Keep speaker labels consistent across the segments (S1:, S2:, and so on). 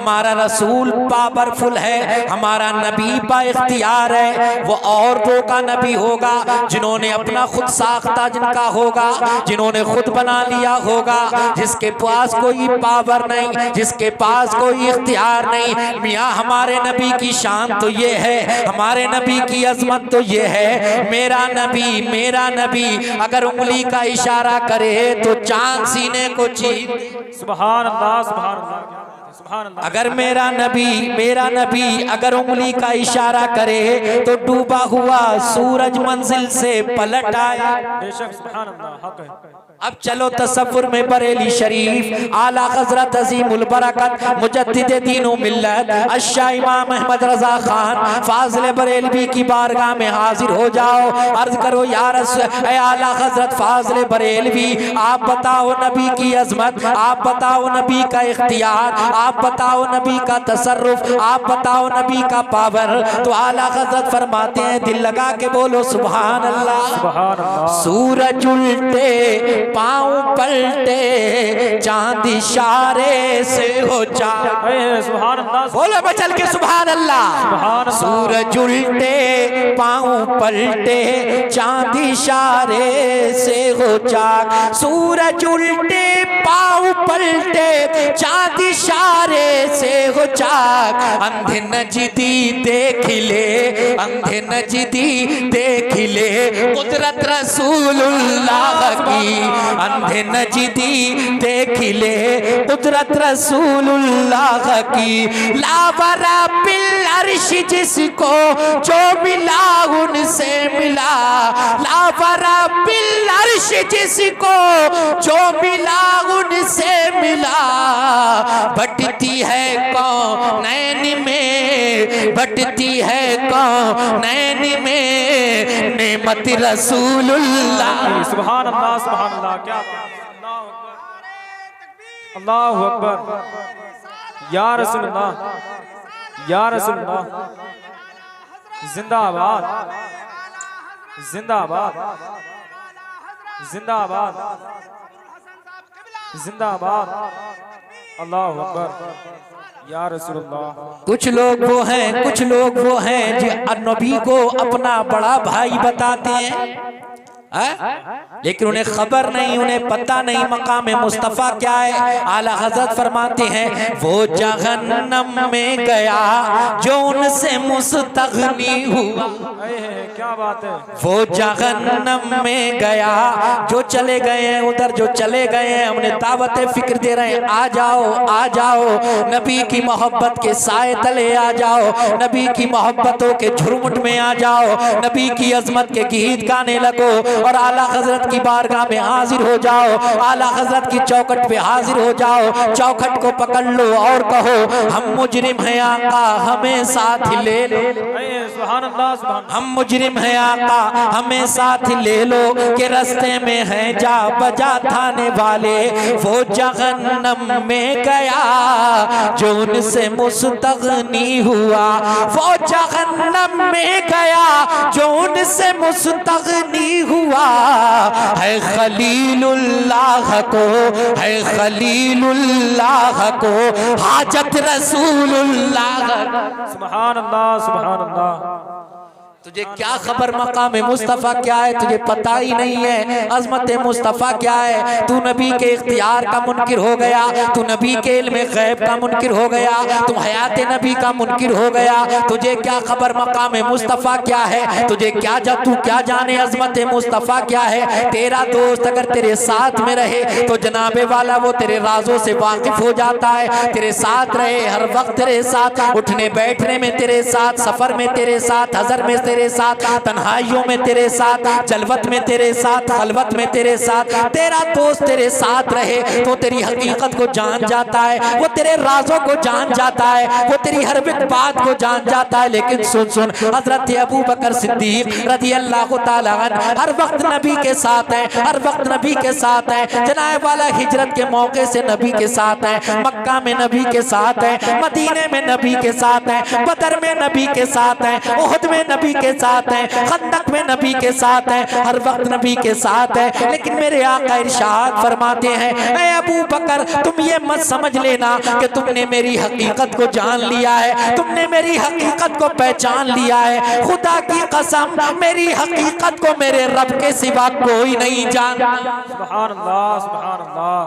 S1: हमारा रसूल पावरफुल है, हमारा नबी बाइख्तियार है। वो औरतों का नबी होगा जिन्होंने अपना खुद साख्ता जिनका होगा, जिन्होंने खुद बना लिया होगा, जिसके पास कोई पावर नहीं, जिसके पास कोई इख्तियार नहीं। मियाँ हमारे नबी की शान तो ये है, हमारे नबी की अजमत तो ये है। मेरा नबी अगर उंगली का इशारा करे तो चांद सीने को चीर।
S2: सुभान अल्लाह, सुभान अल्लाह, सुभान अल्लाह।
S1: अगर मेरा नबी अगर उंगली का इशारा करे तो डूबा हुआ सूरज मंजिल से पलट आए।
S2: बेशक सुभान अल्लाह, हक है।
S1: अब चलो तसव्वुर में बरेली शरीफ आला हजरत अजीमुल बरकत मुजद्दिद दीन व मिल्लत अशा इमाम अहमद रजा खान फाजिल बरेलवी की बारगाह में हाजिर हो जाओ। अर्ज करो या रसूल ऐ आला हजरत फाजिल बरेलवी, आप बताओ नबी की अजमत, आप बताओ नबी का इख्तियार, आप बताओ नबी का तसर्रुफ, आप बताओ नबी का पावर। तो आला हजरत फरमाते हैं, दिल लगा के बोलो सुभान अल्लाह।
S2: सुभान अल्लाह।
S1: सूरज उल्टे पाँव पलटे चांद इशारे से हो चाँद।
S2: सुभान अल्लाह,
S1: बोलो बचल के सुभान अल्लाह। सूरज उल्टे पाँव पलटे चांद इशारे से हो चाक। सूरज उल्टे पाँव पलटे चांद इशारे से हो चाक। अंधे नजदी देख ले, अंधे नजदी देख ले कुदरत रसूलुल्लाह की। अंधे नजदी देख ले कुदरत रसूलुल्लाह की। लावरा बिल अर्श जिसको जो मिला उनसे मिला, लावरा बिल अर्श जिसको जो मिला उनसे मिला। बटती है कौनैन में, बटती है कौनैन में नेमत रसूलुल्लाह।
S2: सुभान अल्लाह, सुभान अल्लाह। क्या अल्लाहु अकबर। या रसूलुल्लाह, या रसूलुल्लाह। जिंदाबाद, जिंदाबाद, जिंदाबाद, जिंदाबाद। अल्लाहु अकबर। या रसूलुल्लाह।
S1: कुछ लोग वो हैं जो नबी को अपना बड़ा भाई बताते हैं, लेकिन उन्हें खबर नहीं, उन्हें पता नहीं मकाम मुस्तफ़ा क्या है। आला हज़रत फरमाते हैं, वो जहन्नम में गया जो उनसे मुस्तगनी हुआ।
S2: क्या बात है।
S1: वो जहन्नम में गया जो चले गए हैं, उधर जो चले गए हैं, हमने दावत फिक्र दे रहे हैं, आ जाओ, आ जाओ, नबी की मोहब्बत के साए तले आ जाओ, नबी की मोहब्बतों के झुरमुट में आ जाओ, नबी की अजमत के गीत गाने लगो और आला हजरत की बारगाह में हाजिर हो जाओ, आला हजरत की चौखट पे हाजिर हो जाओ। चौखट को पकड़ लो और कहो, हम मुजरिम हैं आका, हमें साथ ले लो। हम मुजरिम हैं आका, हमें साथ ले लो के रास्ते में है जा बजा थाने वाले। वो जहन्नम में गया जो उनसे मुस्तगनी हुआ, वो जहन्नम में गया जो उनसे मुस्तगनी हुआ। है खलीलुल्लाह को, है खलीलुल्लाह को हाजत रसूलुल्लाह।
S2: सुभान अल्लाह, सुभान अल्लाह।
S1: तुझे क्या खबर मकाम मुस्तफ़ा क्या है, तुझे पता ही नहीं है अजमत मुस्तफ़ा क्या है। तू नबी के इख्तियार का मुनकिर हो गया, तू नबी के इल्म गैब का मुनकिर हो गया, तू हयात नबी का मुनकिर हो गया। तुझे क्या खबर मकाम मुस्तफ़ा क्या है, तुझे क्या तू क्या जाने अजमत मुस्तफ़ा क्या है। तेरा दोस्त अगर तेरे साथ में रहे तो जनाबे वाला वो तेरे राजों से वाकिफ हो जाता है। तेरे साथ रहे, हर वक्त तेरे साथ, उठने बैठने में तेरे साथ, सफर में तेरे साथ, हजर में तेरे साथ, तन्हाइयों में तेरे साथ, जलवत में तेरे साथ, खलवत में तेरे साथ। तेरा दोस्त तेरे साथ रहे तो तेरी हकीकत को जान जाता है, वो तेरे राजों को जान जाता है, वो तेरी हर एक बात को जान जाता है। लेकिन सुन सुन, हजरत अबू बकर सिद्दीक रज़ी अल्लाह तआला अन्हु हर वक्त नबी के साथ है, हर वक्त नबी के साथ है। जनाब वाला हिजरत के मौके से नबी के साथ है, मक्का में नबी के साथ है, मदीने में नबी के साथ है, बदर में नबी के साथ है, उहद में नबी के साथ हैं, खंदक में नबी के साथ हैं, हर वक्त नबी के साथ है। लेकिन मेरे आका इरशाद फरमाते हैं, ऐ अबू बकर तुम ये मत समझ लेना कि तुमने मेरी हकीकत को जान लिया है, तुमने मेरी हकीकत को पहचान लिया है। खुदा की कसम मेरी हकीकत को मेरे रब के सिवा कोई नहीं जानता।
S2: सुभान अल्लाह, सुभान अल्लाह।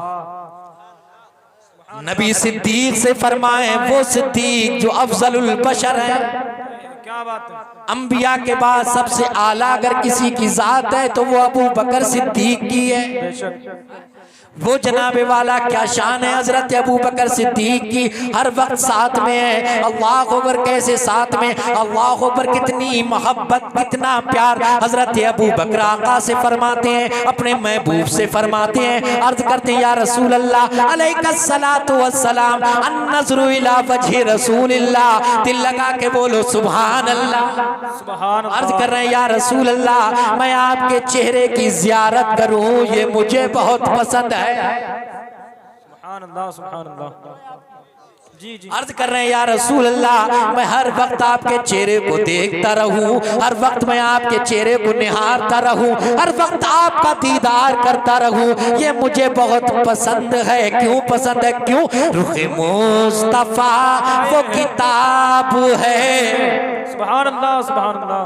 S1: नबी सिद्दीक से फरमाए, वो सिद्दीक जो अफजलुल बशर है,
S2: क्या बात है।
S1: अंबिया के बाद सबसे आला अगर किसी की जात है तो वो अबू बकर सिद्दीक की है।
S2: बेशक
S1: वो जनाबे वाला क्या शान है हजरत अबू बकर सिद्दीक की, हर वक्त साथ में है। अल्लाह अकबर कैसे साथ में, अल्लाह अकबर कितनी मोहब्बत कितना प्यार। हजरत अबू बकर आका से फरमाते हैं, अपने महबूब से फरमाते हैं, अर्ज करते हैं, या रसूल अल्लाह अलैहिस्सलातु वस्सलाम अन्नज़्रु इला वजहि रसूलिल्लाह। दिल लगा के बोलो सुभान अल्लाह।
S2: सुभान
S1: अर्ज कर रहे हैं, या रसूल अल्लाह मैं आपके चेहरे की जियारत करूं, ये मुझे बहुत पसंद है।
S2: सुभान अल्लाह, सुभान अल्लाह। जी जी।
S1: अर्ज कर रहे हैं, या रसूल अल्लाह मैं हर वक्त आपके चेहरे को देखता रहूं, हर वक्त मैं आपके चेहरे को निहारता रहूं, हर वक्त आपका दीदार करता रहूं, ये मुझे बहुत पसंद है। क्यों पसंद है? क्यों? रुखे मुस्तफा वो किताब है।
S2: सुभान अल्लाह, सुभान अल्लाह।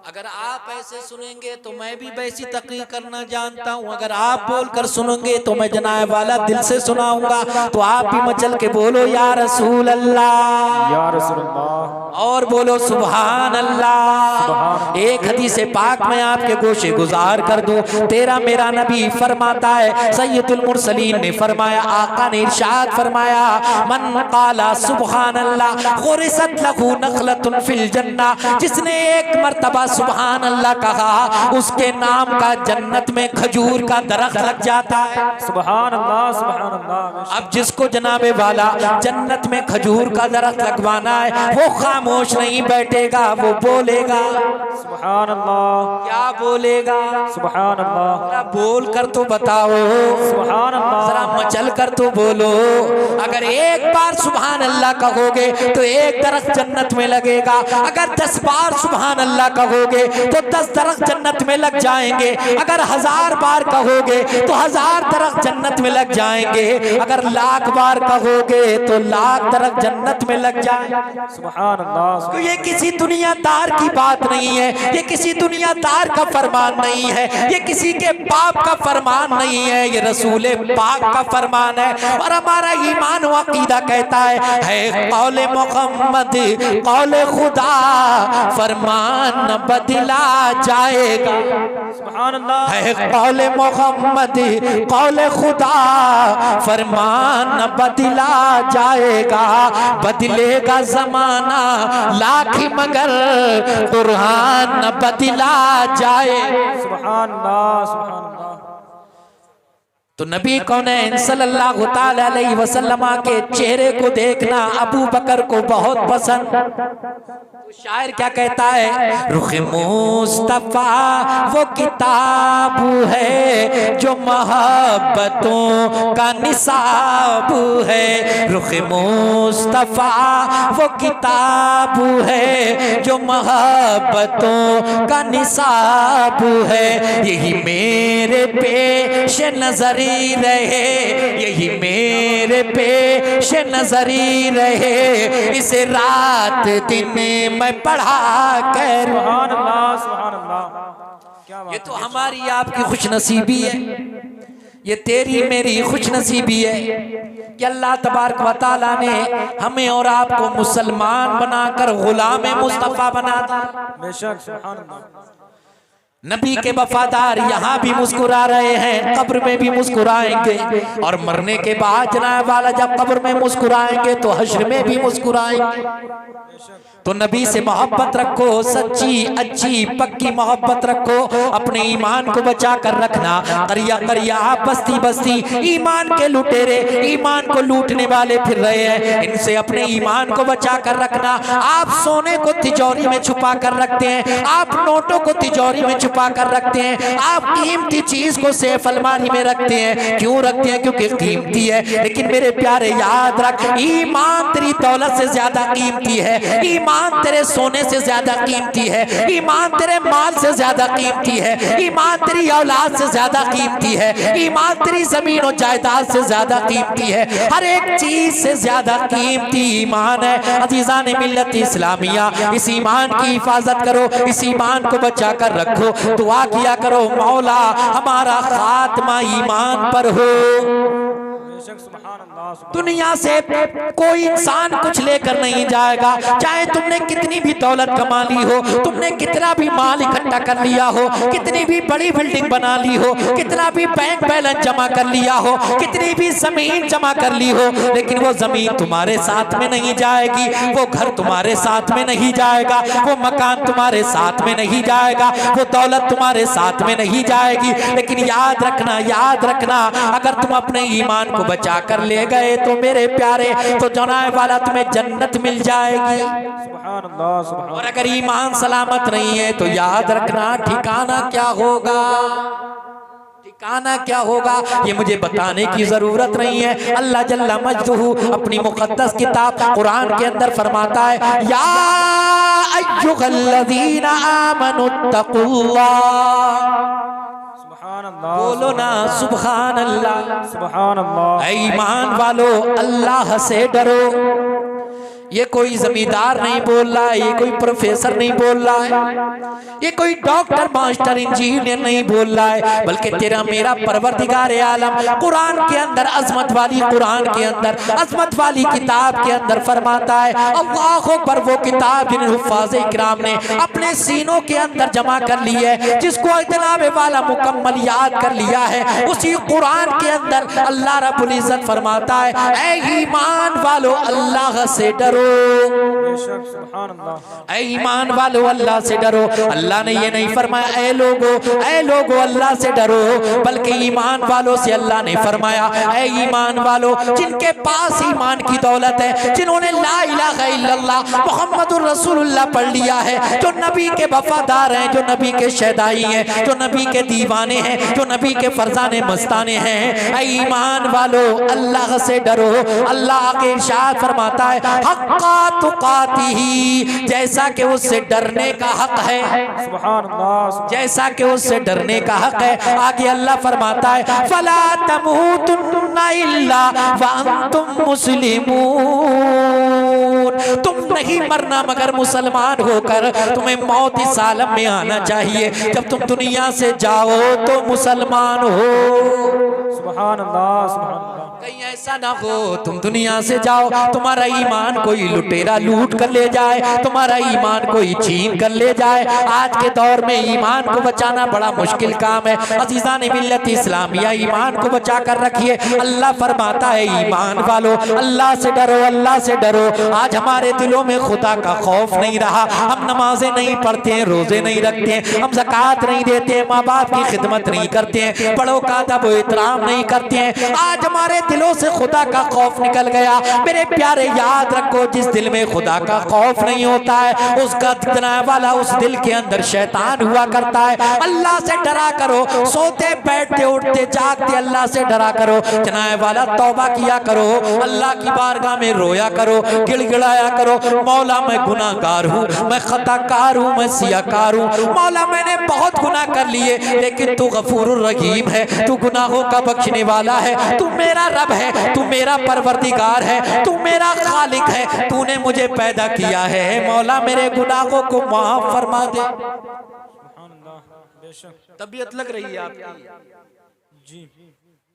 S1: अगर आप ऐसे सुनेंगे तो मैं भी वैसी तकरीर करना जानता हूँ, अगर आप बोलकर सुनेंगे तो मैं जनाब वाला दिल से सुनाऊंगा। तो आप भी मचल के बोलो या रसूल अल्लाह,
S2: या रसूल अल्लाह,
S1: और बोलो सुभान अल्लाह। एक हदीस पाक में आपके गोशे गुजार कर दूं, तेरा मेरा नबी फरमाता है, सैयदुल मुरसलीन ने फरमाया, आका ने इरशाद फरमाया, मन काला सुभान अल्लाह गुरिसत लहू नखलतुन फिल जन्ना। जिसने एक मर्तबा सुभान अल्लाह कहा, उसके नाम का जन्नत में खजूर का दरख्त लग जाता है।
S2: सुभान अल्लाह, सुभान अल्लाह।
S1: अब जिसको जनाबे वाला जन्नत में खजूर का दरख्त लगवाना है, वो खामोश नहीं बैठेगा, वो बोलेगा।
S2: सुभान अल्लाह।
S1: क्या बोलेगा?
S2: सुभान अल्लाह।
S1: जरा बोल कर तो बताओ,
S2: सुभान अल्लाह।
S1: जरा मचल कर तो बोलो। अगर एक बार सुभान अल्लाह कहोगे तो एक दरख्त जन्नत में लगेगा, अगर 10 बार सुभान अल्लाह कहोगे तो 10 दरख्त जन्नत में लग जाएंगे, अगर 1000 बार कहोगे तो 1000 दरख्त जन्नत में लग जाएंगे, अगर 1,00,000 बार कहोगे तो 1,00,000 दरख्त जन्नत में लग जाएंगे।
S2: सुभान अल्लाह।
S1: तो ये किसी दुनियादार की बात नहीं है, ये किसी दुनियादार का फरमान नहीं है, ये किसी के बाप का फरमान नहीं है, ये रसूल पाक का फरमान है। और हमारा ईमान व अकीदा कहता है कौले मोहम्मद कौले खुदा, फरमान न बदला जाएगा।
S2: सुभान अल्लाह।
S1: है कौले मोहम्मद कौले खुदा, फरमान न बदला जाएगा। बदलेगा जमाना लाखी मगर कुरान न बदला जाए।
S2: सुभान अल्लाह, सुभान अल्लाह।
S1: तो नबी कौनैन सल्लल्लाहु ताला अलैहि वसल्लम के चेहरे को देखना अबू बकर को बहुत पसंद। तो शायर क्या कहता है, रुखे मुस्तफा वो किताब है जो मोहब्बतों का निसाब है। रुखे मुस्तफा वो किताब है जो मोहब्बतों का निसाब है। यही मेरे पेश नजरी रहे, यही मेरे पेश नजरी रहे, इसे रात दिन मैं पढ़ा कर।
S2: सुभान अल्लाह, सुभान अल्लाह। क्या बात
S1: ये तो हमारी आपकी खुशनसीबी है, ये तेरी मेरी खुशनसीबी है कि अल्लाह तबारक व तआला ने हमें और आपको मुसलमान बनाकर गुलाम मुस्तफ़ा बना दिया।
S2: बेशक। सुभान अल्लाह।
S1: नबी के वफादार यहाँ भी मुस्कुरा रहे हैं, कब्र में भी मुस्कुराएंगे, और मरने के बाद जनाब वाला जब कब्र में मुस्कुराएंगे तो हश्र में भी मुस्कुराएंगे। तो नबी से मोहब्बत रखो, सच्ची अच्छी पक्की मोहब्बत रखो, अपने ईमान को बचा कर रखना। करिया करिया बस्ती बस्ती ईमान के लुटेरे, ईमान को लूटने वाले फिर रहे हैं, इनसे अपने ईमान को बचा कर रखना। आप सोने को तिजोरी में छुपा कर रखते हैं, आप नोटों को तिजोरी में छुपा छुपा कर रखते हैं। आप कीमती चीज को सेफ अलमारी में रखते हैं, क्यों रखते हैं? क्योंकि कीमती है। लेकिन मेरे प्यारे याद रख, ईमान तेरी दौलत से ज्यादा कीमती है, ईमान तेरे सोने से ज्यादा कीमती है, ईमान तेरे माल से ज्यादा कीमती है, ईमान तेरी औलाद से ज्यादा कीमती है, ईमान तेरी जमीन और जायदाद से ज्यादा कीमती है। हर एक चीज से ज्यादा कीमती ईमान है। अजीजान मिल्लत इस्लामिया, इस ईमान की हिफाजत करो, इस ईमान को बचा कर रखो। दुआ किया करो, मौला हमारा खात्मा ईमान पर हो। दुनिया से कोई इंसान कुछ लेकर नहीं जाएगा, चाहे तुमने कितनी भी दौलत कमा ली हो, तुमने कितना भी माल इकट्ठा कर लिया हो, कितनी भी बड़ी बिल्डिंग बना ली हो, कितना भी बैंक बैलेंस जमा कर लिया हो, कितनी भी जमीन जमा कर ली हो, लेकिन वो जमीन तुम्हारे साथ में नहीं जाएगी, वो घर तुम्हारे साथ में नहीं जाएगा, वो मकान तुम्हारे साथ में नहीं जाएगा, वो दौलत तुम्हारे साथ में नहीं जाएगी। लेकिन याद रखना, याद रखना, अगर तुम अपने ईमान को बचा कर ले गए तो मेरे प्यारे, तो जनाए वाला तुम्हें जन्नत मिल जाएगी। और अगर ईमान सलामत नहीं है तो याद रखना ठिकाना क्या होगा, ठिकाना क्या होगा ये मुझे बताने की जरूरत नहीं है। अल्लाह जल्ला मजदूहू अपनी मुक़द्दस किताब कुरान के अंदर फरमाता है, या अय्युहल्लज़ीना आमनुत्तकुल्लाह, बोलो ना सुभान अल्लाह, सुभान अल्लाह। ईमान वालो अल्लाह से डरो। ये कोई जमींदार नहीं बोल रहा है, ये कोई प्रोफेसर नहीं बोल रहा है, ये कोई डॉक्टर मास्टर इंजीनियर नहीं बोल रहा है, बल्कि तेरा मेरा परवरदिगार आलम कुरान के अंदर, अजमत वाली कुरान के अंदर, अजमत वाली किताब के अंदर फरमाता है। अल्लाह अकबर, वो किताब जिन्हें हुफ्फाज़ इकराम ने अपने सीनों के अंदर जमा कर ली है, जिसको जनाब वाला मुकम्मल याद कर लिया है, उसी कुरान के अंदर अल्लाह रब्बुल इज्जत फरमाता है, ऐ ईमान वालो अल्लाह से डरो, ऐ ईमान वालो अल्लाह से डरो। अल्लाह ने ये नहीं फरमाया ऐ लोगो अल्लाह से डरो, बल्कि ईमान वालों से अल्लाह ने फरमाया ऐ ईमान वालो जिनके पास ईमान की दौलत है, जिन्होंने ला इलाहा इल्लल्लाह मुहम्मदुर रसूलुल्लाह पढ़ लिया है, जो नबी के वफादार हैं, जो नबी के शहदाई हैं, जो नबी के दीवाने हैं, जो नबी के फरजाने मस्ताने हैं। ऐ ईमान वालो अल्लाह से डरो। अल्लाह के इरशाद फरमाता है, हक्का तुकातिही, जैसा कि उससे डरने का हक है, सुभान अल्लाह, जैसा कि उससे डरने का हक है। आगे अल्लाह फरमाता है, फला तमूतुन्ना इल्ला व अंतुम मुस्लिमून, तुम नहीं मरना मगर मुसलमान होकर। तुम्हें मौत इस आलम में आना चाहिए, जब तुम दुनिया से जाओ तो मुसलमान हो। सुभान अल्लाह, सुभान अल्लाह। कहीं ऐसा ना हो तुम दुनिया से जाओ, तुम्हारा ईमान कोई लुटेरा लूट कर ले जाए, तुम्हारा ईमान कोई छीन कर ले जाए। आज के दौर में ईमान को बचाना बड़ा मुश्किल काम है। अजीज़ान मिल्लत इस्लामिया, ईमान को बचा कर रखिए। अल्लाह फरमाता है, ईमान वालो अल्लाह से डरो, अल्लाह से डरो। आज हमारे दिलों में खुदा का खौफ नहीं रहा, हम नमाजें नहीं पढ़ते हैं, रोजे नहीं रखते हैं, हम ज़कात नहीं देते हैं, माँ बाप की खिदमत नहीं करते हैं, बड़ों का अदब व एहतराम नहीं करते हैं। आज हमारे दिलों से खुदा का खौफ निकल गया। मेरे प्यारे याद रखो, जिस दिल में खुदा का खौफ नहीं होता है, उसका दिखने वाला उस दिल के अंदर शैतान हुआ करता है। अल्लाह से डरा करो, सोते बैठते उठते जागते अल्लाह से डरा करो। जनाए वाला तौबा किया करो, अल्लाह की बारगाह में रोया करो, गिड़गिड़ाया करो, मौला मैं गुनाहगार हूँ, मैं खताकार हूँ, मैं सियाकार हूँ। मौला मैंने बहुत गुनाह कर लिए, लेकिन तू गफूरुर रहीम है, तू गुनाहों का बख्शने वाला है, तू मेरा रब है, तू मेरा परवरदिगार है, तू मेरा खालिक है, तूने मुझे पैदा किया है। मौला मेरे गुनाहों को माफ फरमा दे। तबीयत लग रही है आपकी? जी,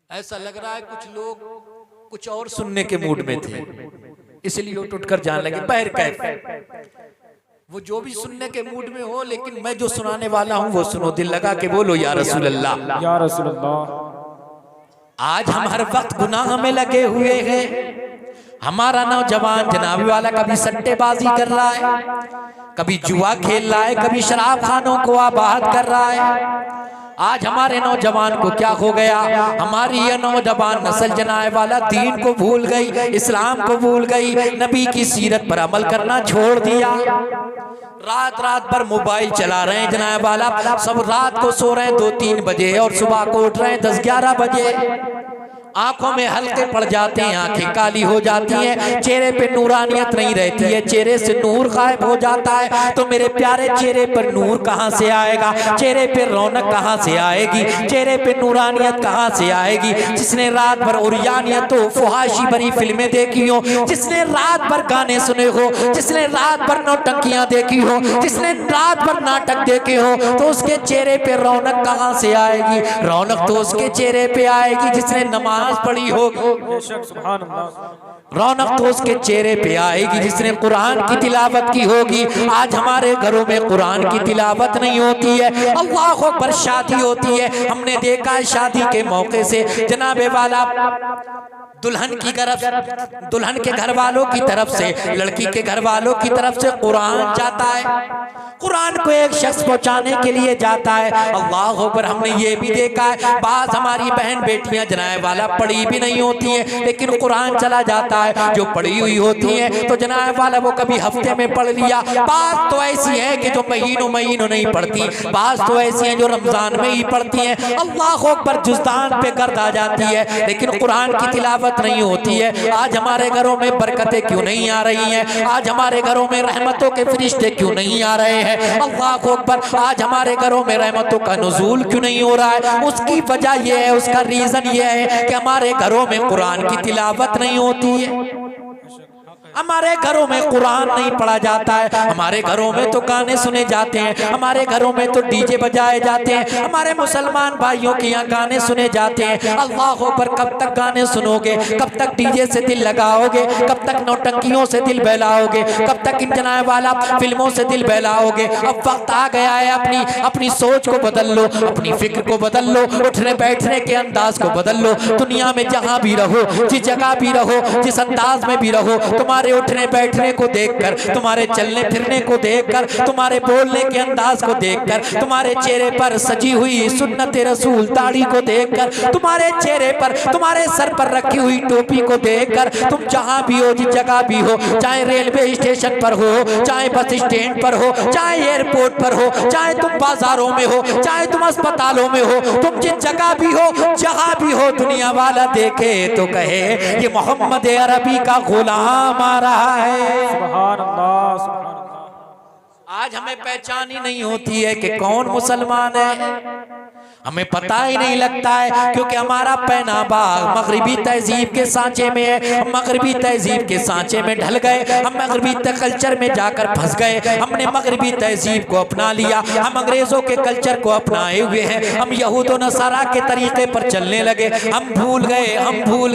S1: ऐसा लग रहा है कुछ लोग कुछ और सुनने के मूड में थे, इसलिए उठ उठ कर जाने लगे। बहर कैफ, वो जो भी सुनने के मूड में हो, लेकिन मैं जो सुनाने वाला हूँ वो सुनो, दिल लगा के बोलो या रसूल अल्लाह, या रसूल अल्लाह। आज हम हर वक्त गुनाह में लगे हुए हैं। हमारा नौजवान जनाबी वाला कभी सट्टेबाजी कर रहा है, कभी जुआ खेल रहा है, कभी शराब खानों को आबाद कर रहा है। आज हमारे नौजवान को क्या हो गया? हमारी ये नौजवान नस्ल जनाए वाला दीन को भूल गई, इस्लाम को भूल गई, नबी की सीरत पर अमल करना छोड़ दिया। रात रात भर मोबाइल चला रहे हैं जनाए वाला, सब रात को सो रहे हैं 2-3 बजे और सुबह को उठ रहे हैं 10-11 बजे। आंखों में हल्के पड़ जाते हैं, आंखें काली हो जाती हैं, चेहरे पे नूरानियत नहीं रहती है, चेहरे से नूर गायब हो जाता है। तो मेरे प्यारे चेहरे पर नूर कहाँ से आएगा? चेहरे पे रौनक कहाँ से आएगी? चेहरे पे नूरानियत कहाँ से आएगी? जिसने रात भर उरियानियत हो, फुहाशी भरी फिल्में देखी हो, जिसने रात भर गाने सुने हो, जिसने रात भर नौटंकियां देखी हो, जिसने रात भर नाटक देखे हो, तो उसके चेहरे पे रौनक कहाँ से आएगी? रौनक तो उसके चेहरे पे आएगी जिसने नमाज पढ़ी होगी।
S2: सुभान अल्लाह।
S1: रौनक तो उसके चेहरे पे आएगी जिसने कुरान की तिलावत की होगी। आज हमारे घरों में कुरान की तिलावत नहीं होती है, अल्लाह अकबर शादी होती है। हमने देखा है शादी के मौके से जनाबे वाला दुल्हन के घर वालों की तरफ से, लड़की के घर वालों की तरफ से कुरान जाता है। कुरान को एक शख्स पहुंचाने के लिए जाता है। अल्लाह अकबर। हमने ये भी देखा है बात हमारी बहन बेटियां जनाए वाला पढ़ी भी नहीं होती हैं, लेकिन कुरान चला जाता है। जो पढ़ी हुई होती हैं तो जनाए वाला वो कभी हफ्ते में पढ़ लिया। बात तो ऐसी है कि जो महीनों नहीं पढ़ती, बात तो ऐसी है जो रमजान में ही पढ़ती हैं। अल्लाह अकबर। जुज़दान पे गर्द आ जाती है, लेकिन कुरान की तिलावत नहीं होती है। आज हमारे घरों में बरकतें क्यों नहीं आ रही हैं? आज हमारे घरों में रहमतों के फरिश्ते क्यों नहीं आ रहे हैं? अल्लाह अकबर। आज हमारे घरों में रहमतों का नुज़ूल क्यों नहीं हो रहा है? उसकी वजह यह है, उसका रीजन यह है कि हमारे घरों में कुरान की तिलावत नहीं होती है, हमारे घरों में कुरान नहीं पढ़ा जाता है, हमारे घरों में तो गाने सुने जाते हैं, हमारे घरों में तो डीजे बजाए जाते हैं, हमारे मुसलमान भाइयों के यहाँ गाने सुने जाते हैं। अल्लाह पर कब तक गाने सुनोगे? कब तक डीजे से दिल लगाओगे? कब तक नौटंकियों से दिल बहलाओगे? कब तक इन जनाए वाला फिल्मों से दिल बहलाओगे? अब वक्त आ गया है, अपनी सोच को बदल लो, अपनी फिक्र को बदल लो, उठने बैठने के अंदाज को बदल लो। दुनिया में जहाँ भी रहो, जिस जगह भी रहो, जिस अंदाज में भी रहो, तुम्हारे उठने बैठने को देखकर, तुम्हारे चलने फिरने को देखकर, तुम्हारे बोलने के अंदाज को देखकर, तुम्हारे चेहरे पर सजी हुई सुन्नत रसूल दाढ़ी को देखकर, तुम्हारे चेहरे पर, तुम्हारे सर पर रखी हुई टोपी को देखकर, तुम जहां भी हो, जिस जगह भी हो, चाहे रेलवे स्टेशन पर हो, चाहे बस स्टैंड पर हो, चाहे एयरपोर्ट पर हो, चाहे तुम बाजारों में हो, चाहे तुम अस्पतालों में हो, तुम जिस जगह भी हो, जहां भी हो, दुनिया वाला देखे तो कहे ये मोहम्मद अरबी का गुलाम आ रहा है।
S2: सुभान अल्लाह, सुभान अल्लाह।
S1: आज हमें पहचान ही नहीं होती है कि कौन मुसलमान है, हमें पता ही नहीं लगता है, क्योंकि हमारा पहनावा मगरिबी तहजीब के सांचे में है। हम मगरिबी तहजीब के सांचे में ढल गए, हम मगरिबी कल्चर में जाकर फंस गए, हमने मगरिबी तहजीब को अपना लिया, हम अंग्रेजों के कल्चर को अपनाए हुए हैं, हम यहूद व नसारा के तरीके पर चलने लगे। हम भूल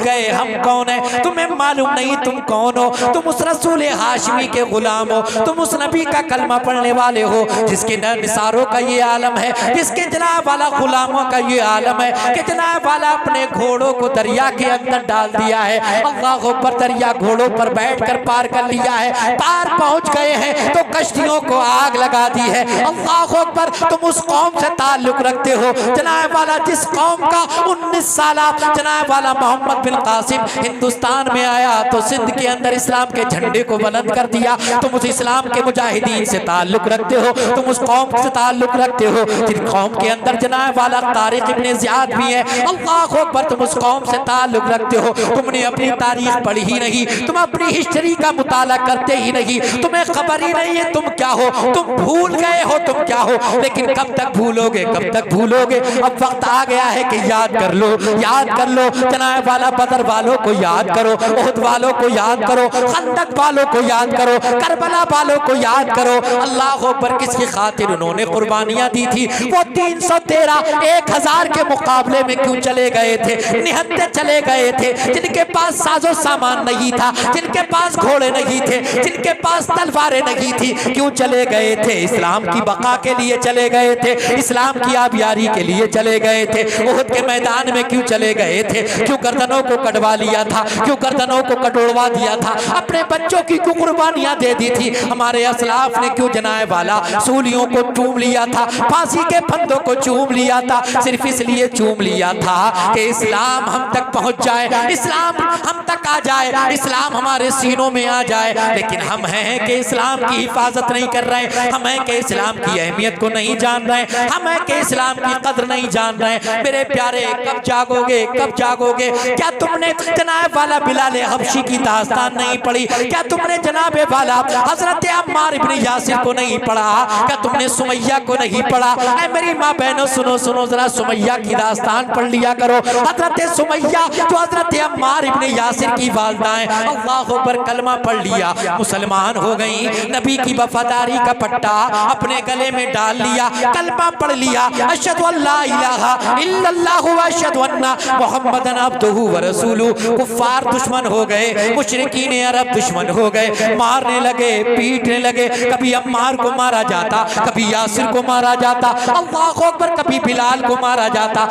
S1: गए हम कौन है। तुम्हें मालूम नहीं तुम कौन हो। तुम उस रसूल हाशमी के गुलाम हो, तुम उस नबी का कलमा पढ़ने वाले हो जिसके निसारों का ये आलम है, जिसके जनाब वाला गुलामों का ये आलम है कि जनाब वाला अपने घोड़ों को दरिया के अंदर डाल दिया है। अल्लाह ऊपर दरिया घोड़ों पर बैठकर पार कर लिया है। पार पहुंच गए हैं तो कश्तियों को आग लगा दी है। अल्लाह अकबर। तुम उस कौम से ताल्लुक रखते हो जनाब वाला जिस कौम का 19 साल जनाब वाला मोहम्मद बिन कासिम हिंदुस्तान में आया तो सिंध के अंदर इस्लाम के झंडे को बुलंद कर दिया। तुम उस इस्लाम के मुजाहिदीन से ताल्लुक रखते हो, तुम उस कौम से ताल्लुक रखते हो जिन कौम के अंदर जनाब वाला तारिक इब्ने ज़ियाद भी है। अल्लाह अकबर। तुम उस कौम से ताल्लुक रखते हो, तुमने अपनी तारीख पढ़ी ही नहीं, तुम अपनी हिस्ट्री का मुताला करते ही नहीं, तुम्हें खबर ही नहीं है तुम क्या हो, तुम भूल गए हो तुम क्या हो। लेकिन कब तक भूलोगे, कब तक भूलोगे। अब वक्त आ गया है कि याद कर लो, याद कर लो। जनाब वाला बदर वालों को याद करो, उहद वालों को याद करो, खंदक वालों को याद करो, करबला वालों को याद करो। अल्लाह अकबर। किसकी खातिर उन्होंने कुर्बानियां दी थी? वो 313 1000 के मुकाबले में क्यों चले गए थे? निहत्ते चले गए थे जिनके पास साजो सामान नहीं था, जिनके पास घोड़े नहीं थे, जिनके पास तलवारें नहीं थी, क्यों चले गए थे? इस्लाम की बका के लिए चले गए थे, इस्लाम की आबियारी के लिए चले गए थे। उहद के मैदान में क्यों चले गए थे? क्यों गर्दनों को कटवा लिया था? क्यों गर्दनों को कटोड़वा दिया था? अपने बच्चों की क्यों कुर्बानियां दे दी थी? हमारे असलाफ ने क्यों जनाए वाला सूलियों को चूम लिया था, फांसी के फंदों को चूम लिया था, सिर्फ इसलिए चूम लिया था कि इस्लाम हम तक पहुंच जाए, इस्लाम हम तक आ जाए, इस्लाम हमारे सीनों में आ जाए। लेकिन हम हैं कि इस्लाम की हिफाजत नहीं कर रहे, हम हैं कि इस्लाम की अहमियत को नहीं जान रहे, हम हैं कि इस्लाम की कदर नहीं जान रहे। मेरे प्यारे, कब जागोगे, कब जागोगे? क्या तुमने जनाब वाला बिलाल हबशी की दास्तान नहीं पढ़ी? क्या तुमने जनाब वाला हजरत अम्मार इब्न यासिर को नहीं पढ़ा? क्या तुमने सुमैया को नहीं पढ़ा? ऐ मेरी माँ बहनों, सुनो सुनो जरा, सुमैया की दास्तान पढ़ लिया करो। हजरत सुमैया जो हजरत अम्मार इब्न यासिर की वालिदा है, अल्लाह अकबर, कलमा पढ़ लिया, मुसलमान हो गई, नबी की वफादारी का पट्टा अपने गले में डाल लिया, कलमा पढ़ लिया, अशहदु अल्ला इलाहा इल्लल्लाहु व अशहदु अन्ना मुहम्मदन अब्दुहु व रसूलुहु। कुफ्फार दुश्मन हो गए, मुशरिकीन अरब दुश्मन हो गए, मारने लगे, पीटने लगे। कभी अम्मार को मारा जाता, कभी यासिर को मारा जाता, अल्लाहु अकबर, कभी बिलाल को मारा जाता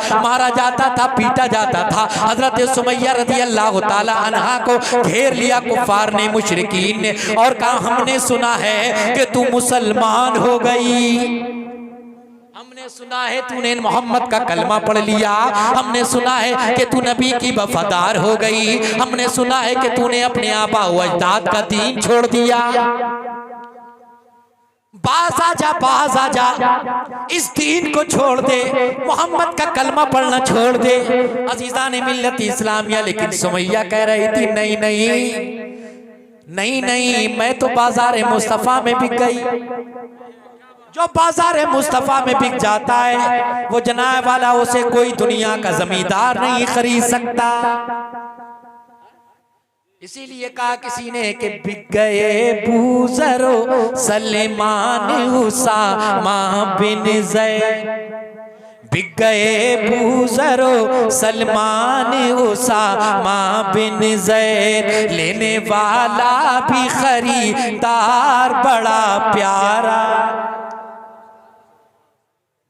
S1: था, पीटा जाता था। हजरत सुमैया रज़ी अल्लाह ताला अन्हा को घेर लिया कुफ्फार ने, मुशरिकीन ने, और कहा हमने सुना है कि तू मुसलमान हो गई, हमने सुना है तूने मोहम्मद का कलमा पढ़ लिया, हमने सुना है कि तू नबी की वफादार हो गई, हमने सुना है कि तूने अपने आबा व अजदाद का दीन छोड़ दिया। बाज आजा, बाज आजा, इस दीन को छोड़ दे, मोहम्मद का कलमा पढ़ना छोड़ दे। अजीजा ने मिल्लत इस्लामिया, लेकिन सुमैया कह रही थी नहीं नहीं नहीं नहीं, मैं तो बाजार मुस्तफ़ा में बिक गई। जो बाजार मुस्तफ़ा में बिक जाता है वो जनाब वाला उसे कोई दुनिया का जमींदार नहीं खरीद सकता। इसीलिए कहा किसी ने कि बिक गए बूजरो सलमान उसामा बिन ज़ैद, बिक गए बूजरो सलमान उसामा बिन ज़ैद, लेने वाला भी खरीदार बड़ा प्यारा।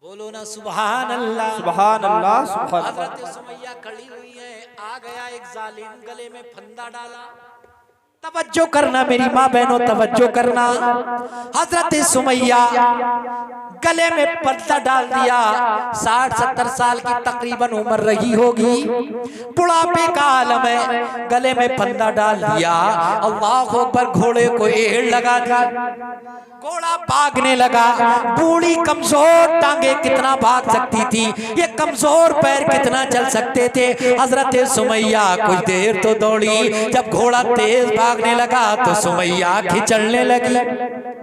S1: बोलो ना सुभान अल्लाह,
S2: सुभान अल्लाह, सुभान अल्लाह।
S1: हज़रत सुमैया खड़ी हुई है, आ गया एक जालिम, गले में फंदा डाला। तवज्जो करना मेरी माँ बहनों, तवज्जो करना। हज़रत सुमैया गले में पर्दा डाल दिया। 60-70 साल की तकरीबन उम्र रही होगी, बुढ़ापे का आलम है, गले में फंदा डाल दिया। अल्लाह अकबर, घोड़े को एड़ लगा दी, घोड़ा भागने लगा। बूढ़ी कमजोर टांगे कितना भाग सकती थी, ये कमजोर पैर कितना चल सकते थे। हजरत सुमैया कुछ देर तो दौड़ी, जब घोड़ा तेज भागने लगा तो सुमैया खिचड़ने लगी।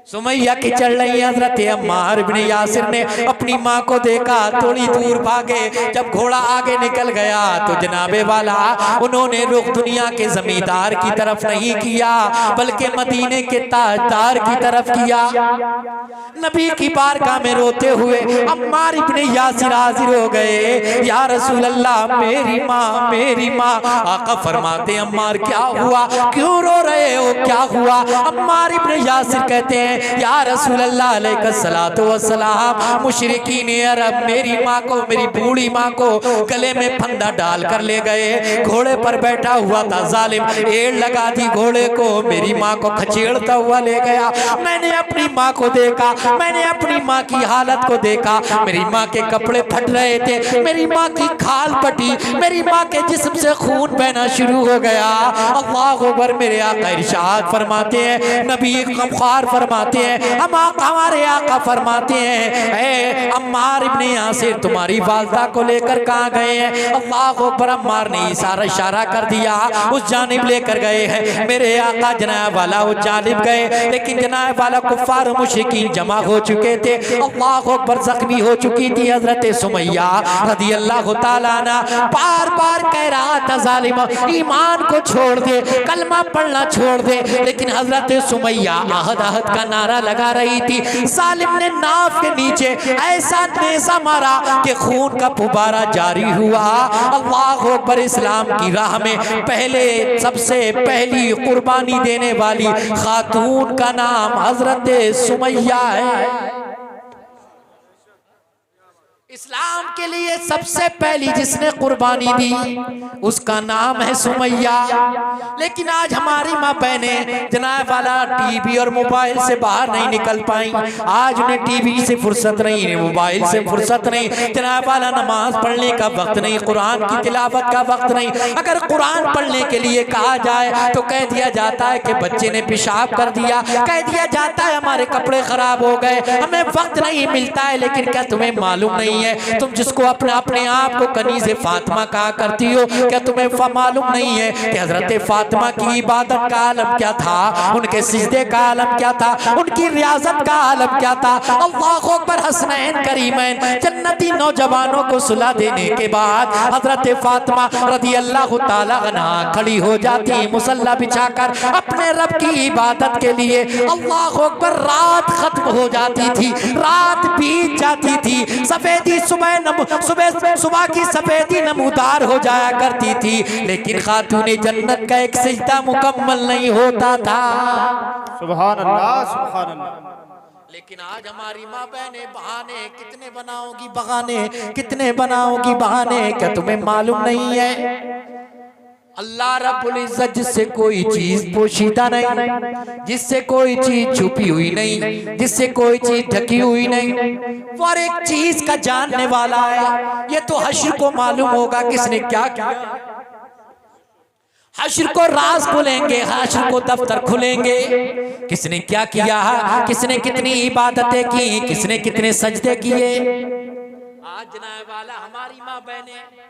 S1: सुमैया की चढ़ रही। हजरत अम्मार इब्ने यासिर ने अपनी माँ को देखा, थोड़ी दूर भागे। जब घोड़ा आगे निकल गया तो जनाबे वाला उन्होंने रुख दुनिया के जमींदार की तरफ नहीं किया, बल्कि मदीने के ताजदार की तरफ किया। नबी की बारगाह में रोते हुए अम्मार इब्ने यासिर हाजिर हो गए। या रसूल अल्लाह, मेरी माँ, मेरी माँ। आका फरमाते अम्मार क्या हुआ, क्यों रो रहे हो, क्या हुआ? अम्मार इब्ने यासिर कहते हैं या रसूल अल्लाह अलैहिस्सलातु वस्सलाम, मुशरिकीन अरब मेरी माँ को, मेरी बूढ़ी माँ को गले में फंदा डाल कर ले गए। घोड़े पर बैठा हुआ था जालिम, एड़ लगा दी घोड़े को, मेरी माँ को खचेड़ता हुआ ले गया। मैंने अपनी माँ को देखा, मैंने अपनी माँ की हालत को देखा। मेरी माँ के कपड़े फट रहे थे, मेरी माँ की खाल पटी, मेरी माँ के जिस्म से खून बहना शुरू हो गया। अल्लाह अकबर। मेरे आका इरशाद फरमाते हैं, नबी गमख्वार फरमाते हैं, हम हमारे आका फरमाते हैं, ए अम्मार इब्ने यासिर तुम्हारी वालिदा को लेकर कहाँ गए हैं? अल्लाह अकबर। अम्मार ने इशारा कर दिया, उस जानिब लेकर गए हैं। मेरे आका जनाब वाला उस जानिब गए, लेकिन जनाब वाला कुफ्फार और मुशरिकीन जमा हो चुके थे। अल्लाह अकबर। जख्मी हो चुकी थी हजरत सुमैया रज़ी अल्लाह ताला अन्हा। बार बार कह रहा था जालिम, ईमान को छोड़ दे, कलमा पढ़ना छोड़ दे, लेकिन हजरत सुमैया अहद अहद का नारा लगा रही थी। जालिम ने नाव के नीचे ऐसा नेज़ा मारा कि खून का फुबारा जारी हुआ। अल्लाह अकबर। इस्लाम की राह में पहले, सबसे पहली कुर्बानी देने वाली खातून का नाम हजरत सुमैया है। इस्लाम के लिए सबसे पहली जिसने कुर्बानी दी उसका नाम है सुमैया। लेकिन आज हमारी माँ बहनें जनाब वाला टीवी और मोबाइल से बाहर नहीं निकल पाई। आज उन्हें टीवी से फुर्सत नहीं, मोबाइल से फुर्सत नहीं, जनाब वाला नमाज पढ़ने का वक्त नहीं, कुरान की तिलावत का वक्त नहीं। अगर कुरान पढ़ने के लिए कहा जाए तो कह दिया जाता है कि बच्चे ने पेशाब कर दिया, कह दिया जाता है हमारे कपड़े खराब हो गए, हमें वक्त नहीं मिलता है। लेकिन क्या तुम्हें मालूम नहीं है, तुम जिसको अपने आप को कनीज़े फातिमा कहा करती हो, क्या तुम्हें मालूम नहीं है कि हजरत फातिमा की इबादत का आलम क्या था, उनके सिजदे का आलम क्या था, उनकी रियाजत का आलम क्या था। अल्लाहु अकबर। हसनैन करीमैन जन्नती नौजवानों को सुला देने के बाद हजरत फातिमा रज़ी अल्लाह ताला अन्हा खड़ी हो जाती मुसल्ला बिछाकर अपने रब की इबादत के लिए। अल्लाहु अकबर। रात खत्म हो जाती थी, रात बीत जाती थी, सफेदी सुबह की सफेदी नमूदार हो जाया करती थी, लेकिन खातूने जन्नत का एक सिजदा मुकम्मल नहीं होता था।
S2: सुभान अल्लाह, सुभान अल्लाह।
S1: लेकिन आज हमारी माँ बहनें बहाने कितने बनाओगी, बहाने कितने बनाओगी बहाने, क्या तुम्हें मालूम नहीं है अल्लाह रब्बुल इज्जत जिससे कोई चीज पोशीदा नहीं, जिससे कोई चीज छुपी हुई नहीं, जिससे कोई चीज ढकी हुई नहीं, वो हर एक चीज का जानने वाला है। ये तो हश्र को मालूम होगा किसने क्या किया। हश्र को राज खुलेंगे, हश्र को दफ्तर खुलेंगे, किसने क्या किया, किसने कितनी इबादतें की, किसने कितने सजदे किए। आज जनाब वाला हमारी माँ बहनें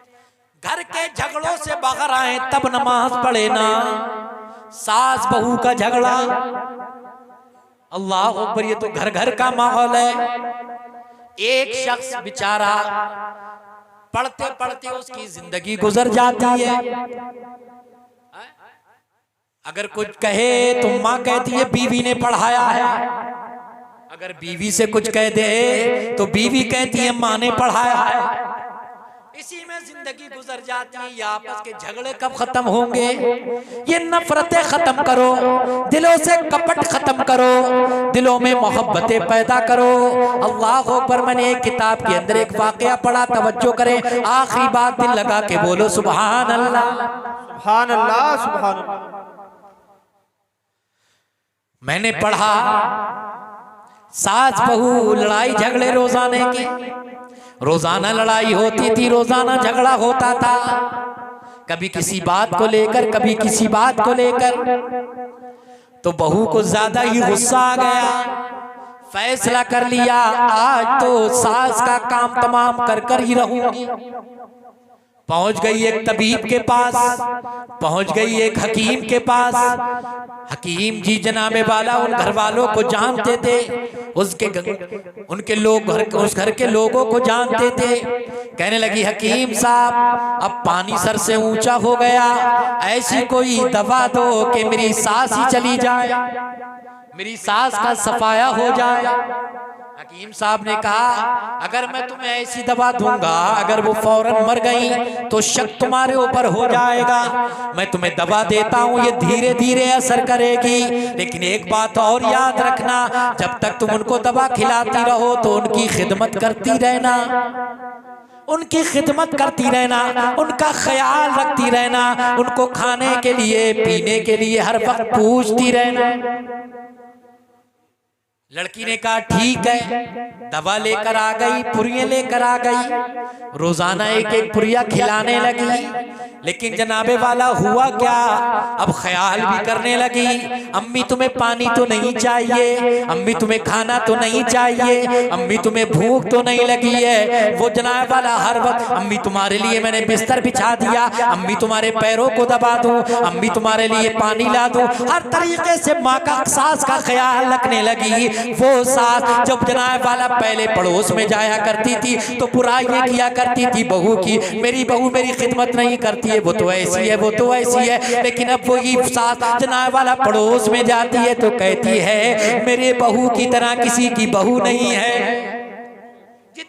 S1: घर के झगड़ों से बाहर आए तब नमाज पढ़े ना। सास बहू का झगड़ा, अल्लाह अकबर, ये तो घर घर का माहौल है। एक शख्स बेचारा पढ़ते पढ़ते उसकी जिंदगी गुजर जाती है। अगर कुछ कहे तो माँ कहती है बीवी ने पढ़ाया है, अगर बीवी से कुछ कह दे तो बीवी कहती है माँ ने पढ़ाया है। इसी में जिंदगी गुजर जाती है। ये आपस के झगड़े कब खत्म होंगे? ये नफरतें खत्म करो, दिलों से कपट खत्म करो, दिलों में मोहब्बतें पैदा करो। अल्लाह अकबर। मैंने एक किताब के अंदर एक वाकया पढ़ा, तवज्जो करें, आखिरी बात दिल लगा के बोलो सुभान अल्लाह,
S2: सुभान अल्लाह, सुभान अल्लाह।
S1: मैंने पढ़ा सास बहू लड़ाई झगड़े रोजाने की, रोजाना लड़ाई होती थी, रोजाना झगड़ा होता था, कभी किसी बात को लेकर, कभी किसी बात को लेकर। तो बहू को ज्यादा ही गुस्सा आ गया, फैसला कर लिया आज तो सास का काम तमाम कर कर ही रहूंगी। पहुंच गई एक तबीब के पास, पहुंच गई एक हकीम के पास। हकीम जी जनाबे वाला उन घर वालों को जानते थे, उनके लोग उस घर के लोगों को जानते थे। कहने लगी हकीम साहब अब पानी सर से ऊंचा हो गया, ऐसी कोई दवा दो कि मेरी सास ही चली जाए, मेरी सास का सफाया हो जाए। हकीम साहब ने कहा अगर मैं तुम्हें ऐसी दवा दूंगा, अगर वो फौरन मर गई तो शक तुम्हारे ऊपर हो जाएगा। मैं तुम्हें दवा देता हूँ, ये धीरे धीरे असर करेगी, लेकिन एक बात और याद रखना, जब तक तुम उनको दवा खिलाती रहो तो उनकी खिदमत करती रहना, उनकी खिदमत करती रहना, उनका ख्याल रखती रहना, उनको खाने के लिए पीने के लिए हर वक्त पूछती रहना। लड़की ने कहा ठीक है, दवा लेकर आ गई, पुरियां लेकर आ गई, रोजाना एक एक पुरिया खिलाने लगी। लेकिन जनाबे वाला हुआ क्या, अब ख्याल भी करने लगी, अम्मी तुम्हें पानी तो नहीं चाहिए, अम्मी तुम्हें खाना तो नहीं चाहिए, अम्मी तुम्हें भूख तो नहीं लगी है। वो जनाबे वाला हर वक्त अम्मी तुम्हारे लिए मैंने बिस्तर बिछा दिया, अम्मी तुम्हारे पैरों को दबा दूं, अम्मी तुम्हारे लिए पानी ला दूं, हर तरीके से माँ का सास का ख्याल रखने लगी। वो सास जब जनाब वाला पहले पड़ोस में जाया करती थी तो बुराइयां किया करती थी बहू की, मेरी बहू मेरी खिदमत नहीं करती है, वो तो ऐसी है, वो तो ऐसी है। लेकिन अब वही सास जनाब वाला पड़ोस में जाती है तो कहती है मेरे बहू की तरह किसी की बहू नहीं है।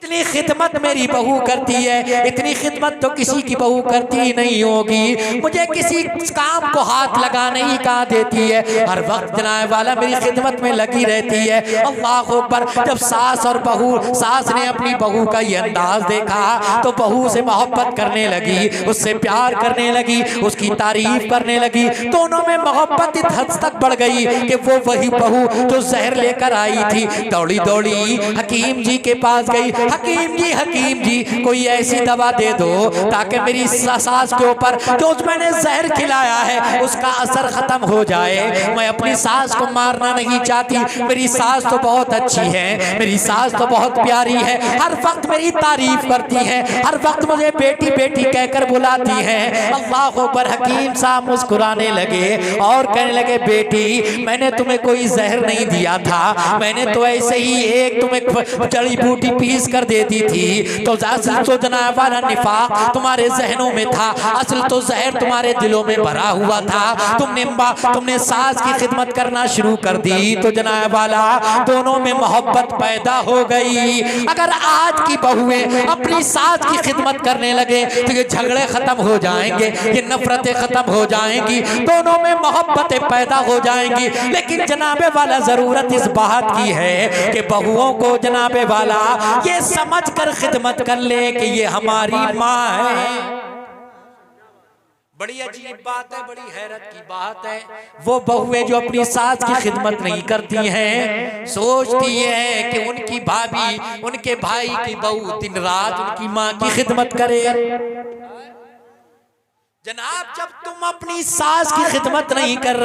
S1: इतनी खिदमत मेरी बहू करती है, इतनी खिदमत तो किसी की बहू करती नहीं होगी। मुझे किसी काम को हाथ लगाने ही कहाँ देती है, हर वक्त जनाब वाला मेरी खिदमत में लगी रहती है। अल्लाह अकबर। जब सास और बहू, सास ने अपनी बहू का ये अंदाज देखा तो बहू से मोहब्बत करने लगी, उससे प्यार करने लगी, उसकी तारीफ करने लगी। दोनों में मोहब्बत इस हद तक बढ़ गई कि वो वही बहू जो जहर लेकर आई थी दौड़ी दौड़ी हकीम जी के पास गई। हकीम जी कोई ऐसी दवा दे दो ताकि मेरी सास के ऊपर जो मैंने जहर खिलाया है उसका असर खत्म हो जाए। मैं अपनी सास को मारना नहीं चाहती, मेरी सास तो बहुत अच्छी है, मेरी सास तो बहुत प्यारी है, हर वक्त मेरी तारीफ करती है, हर वक्त मुझे बेटी बेटी कहकर बुलाती है। अल्लाह अकबर। हकीम साहब मुस्कुराने लगे और कहने लगे, बेटी मैंने तुम्हें कोई जहर नहीं दिया था, मैंने तो ऐसे ही एक तुम्हें जड़ी बूटी पीस कर दे दी थी। तो जनाब वाला निफाक तुम्हारे जहनों में था, असल तो जहर तुम्हारे दिलों में भरा हुआ था। तुमने सास की खिदमत करना शुरू कर दी तो जनाब वाला दोनों में मोहब्बत पैदा हो गई। अगर आज की बहुएं अपनी सास की खिदमत करने लगे तो ये झगड़े खत्म हो जाएंगे, ये नफरतें खत्म हो जाएंगी, दोनों में मोहब्बतें पैदा हो जाएंगी। लेकिन जनाबे वाला जरूरत इस बात की है कि बहुओं को जनाबे वाला ये समझ कर खिदमत कर ले कि ये हमारी माँ है। बड़ी अजीब बात है, बड़ी हैरत की बात है, वो बहुएं जो अपनी सास की खिदमत नहीं करती हैं, सोचती हैं कि उनकी भाभी, उनके भाई की बहू दिन रात उनकी माँ की खिदमत करे। जनाब जब तुम अपनी सास की खिदमत नहीं कर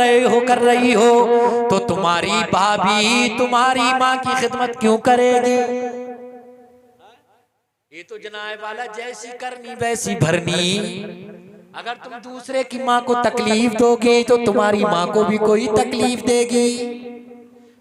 S1: रही हो तो तुम्हारी भाभी तुम्हारी माँ की खिदमत क्यों करेगी? ये तो जनाब वाला जैसी करनी वैसी भरनी। अगर तुम दूसरे की माँ को तकलीफ दोगे तो तुम्हारी माँ को भी कोई तकलीफ देगी।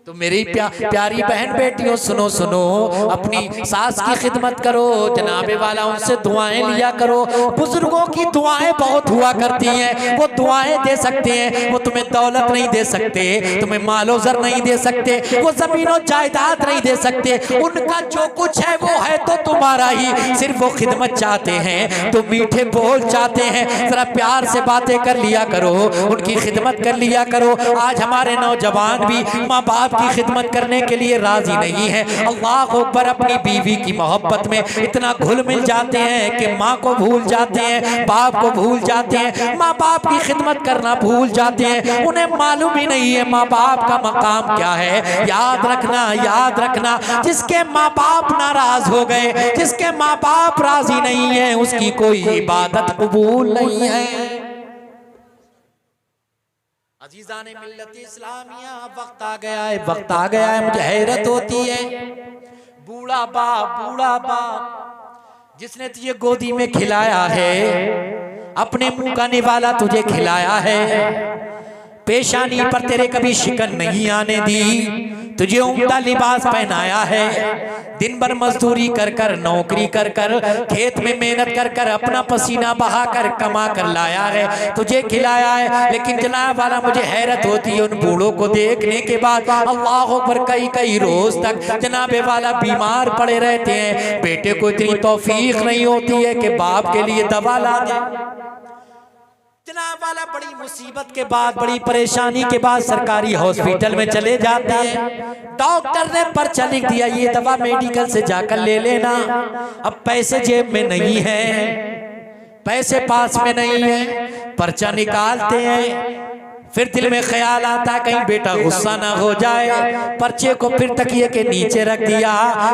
S1: तो मेरी प्यारी बहन बेटियों सुनो, अपनी सास की खिदमत करो, जनाबे वाला उनसे दुआएं लिया करो। बुजुर्गों की दुआएं बहुत हुआ करती हैं, वो दुआएं दे सकते हैं, वो तुम्हें दौलत नहीं दे सकते, तुम्हें मालो ज़र नहीं दे सकते, वो ज़मीनों जायदाद नहीं दे सकते, उनका जो कुछ है वो है तो तुम्हारा ही। सिर्फ वो खिदमत चाहते हैं, तो मीठे बोल चाहते हैं, जरा प्यार से बातें कर लिया करो, उनकी खिदमत कर लिया करो। आज हमारे नौजवान भी माँ बाप की खिदमत करने के लिए राजी नहीं है। अल्लाह अकबर। अपनी बीवी की मोहब्बत में इतना घुल मिल जाते हैं कि माँ को भूल जाते हैं, बाप को भूल जाते हैं, माँ बाप की खिदमत करना भूल जाते हैं। उन्हें मालूम ही नहीं है माँ बाप का मकाम क्या है। याद रखना, जिसके माँ बाप नाराज हो गए, जिसके माँ बाप राजी नहीं है, उसकी कोई इबादत कबूल नहीं है। अजीज़ाने मिल्लत इस्लामिया, वक्त आ गया है, मुझे हैरत होती है। बूढ़ा बाप जिसने तुझे गोदी में खिलाया है, अपने मुंह का निवाला तुझे खिलाया है, पेशानी पर तेरे कभी शिकन नहीं आने दी, तुझे उम्दा लिबास पहनाया है, दिन भर मजदूरी कर नौकरी कर खेत में मेहनत कर अपना पसीना बहा कर कमा कर लाया है, तुझे खिलाया है। लेकिन जनाब वाला मुझे हैरत होती है उन बूढ़ों को देखने के बाद। अल्लाह पर कई रोज तक जनाबे वाला बीमार पड़े रहते हैं, बेटे को इतनी तौफीक नहीं होती है कि बाप के लिए दवा ला दे। जनाब वाला बड़ी मुसीबत के बाद, बड़ी परेशानी के बाद सरकारी हॉस्पिटल में चले जाते हैं। डॉक्टर ने पर्चा लिख दिया, ये दवा मेडिकल से जाकर ले लेना। अब पैसे जेब में नहीं है, पैसे पास में नहीं है, पर्चा निकालते हैं। फिर दिल में ख्याल आता कहीं बेटा गुस्सा ना हो जाए, पर्चे को फिर तकिए के नीचे रख दिया,